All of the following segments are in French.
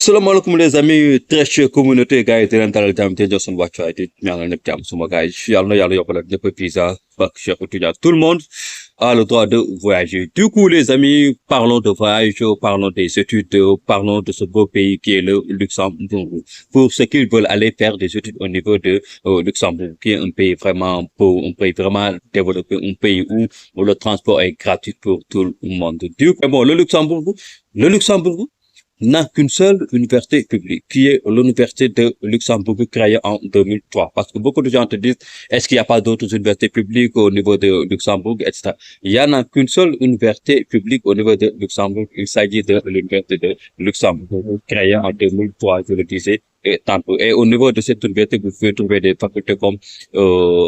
Salam alaikum les amis, très chère communauté, gars, et l'intérieur de l'âme, Johnson Watcha, et ñaanal ñëpp jàmm suma gars, yàlla yokkal ñëpp visa, bak Cheikh étudiant. Tout le monde a le droit de voyager. Du coup, les amis, parlons de voyage, parlons des études, parlons de ce beau pays qui est le Luxembourg. Pour ceux qui veulent aller faire des études au niveau de Luxembourg, qui est un pays vraiment beau, un pays vraiment développé, un pays où le transport est gratuit pour tout le monde. Du coup, bon, le Luxembourg n'a qu'une seule université publique, qui est l'université de Luxembourg, créée en 2003. Parce que beaucoup de gens te disent, est-ce qu'il n'y a pas d'autres universités publiques au niveau de Luxembourg, etc. Il n'y en a qu'une seule université publique au niveau de Luxembourg. Il s'agit de l'université de Luxembourg, créée en 2003, je le disais. Et tantôt. Et au niveau de cette université, vous pouvez trouver des facultés comme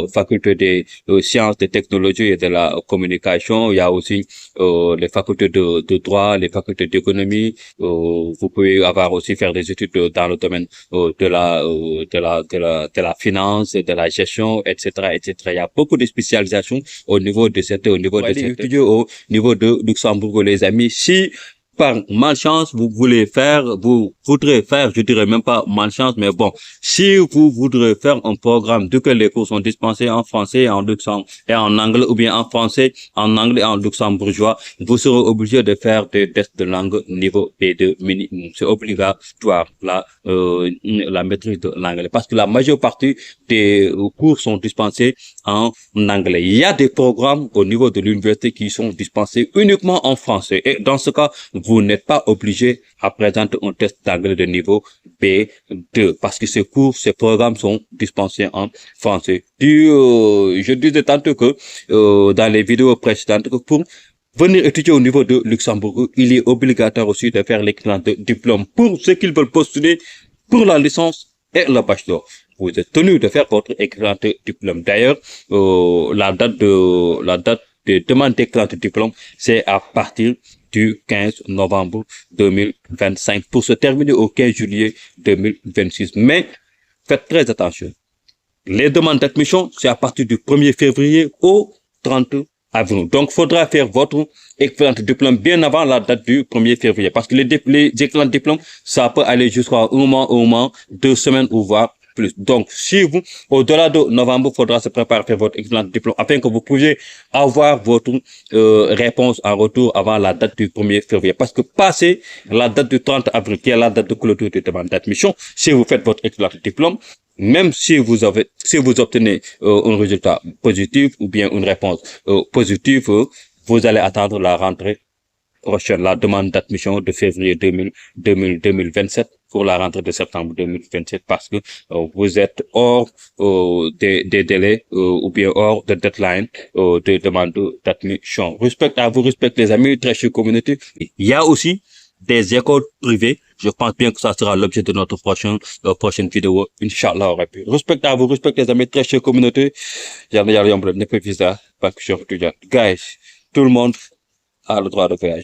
faculté des sciences, des technologies et de la communication. Il y a aussi les facultés de droit, les facultés d'économie. Vous pouvez avoir aussi faire des études dans le domaine de la finance, et de la gestion, etc., etc. Il y a beaucoup de spécialisations au niveau de cette étudier au niveau de Luxembourg, les amis. Si par malchance, vous voudrez faire, je dirais même pas malchance, mais bon, si vous voudrez faire un programme de que les cours sont dispensés en français, en luxembourg et en anglais, ou bien en français, en anglais et en luxembourgeois, vous serez obligé de faire des tests de langue niveau B2 minimum. C'est obligatoire, la maîtrise de l'anglais, parce que la majeure partie des cours sont dispensés en anglais. Il y a des programmes au niveau de l'université qui sont dispensés uniquement en français. Et dans ce cas, vous n'êtes pas obligé à présenter un test d'anglais de niveau B2 parce que ces programmes sont dispensés en français. Je disais tantôt que dans les vidéos précédentes que pour venir étudier au niveau de Luxembourg, il est obligatoire aussi de faire l'équivalent de diplôme pour ceux qui veulent postuler pour la licence et le bachelor. Vous êtes tenu de faire votre équivalent de diplôme. D'ailleurs, la date de demande d'équivalent de diplôme, c'est à partir du 15 novembre 2025 pour se terminer au 15 juillet 2026. Mais faites très attention. Les demandes d'admission, c'est à partir du 1er février au 30 avril. Donc, faudra faire votre équivalent de diplôme bien avant la date du 1er février. Parce que les équivalents de diplôme, ça peut aller jusqu'à un mois, 2 semaines ou voire plus. Donc, si vous, au-delà de novembre, faudra se préparer à faire votre excellent diplôme afin que vous puissiez avoir votre réponse en retour avant la date du 1er février. Parce que passé la date du 30 avril, qui est la date de clôture de demande d'admission, si vous faites votre excellent diplôme, même si vous obtenez un résultat positif ou bien une réponse positive, vous allez attendre la rentrée prochaine, la demande d'admission de février 2027 pour la rentrée de septembre 2027 parce que vous êtes hors des délais ou bien hors de deadline de demande d'admission. Respectez les amis, très chère communauté. Il y a aussi des écoles privées. Je pense bien que ça sera l'objet de notre prochaine vidéo. Inch'Allah, respectez les amis, très chère communauté. Guys, tout le monde a le droit de voyager.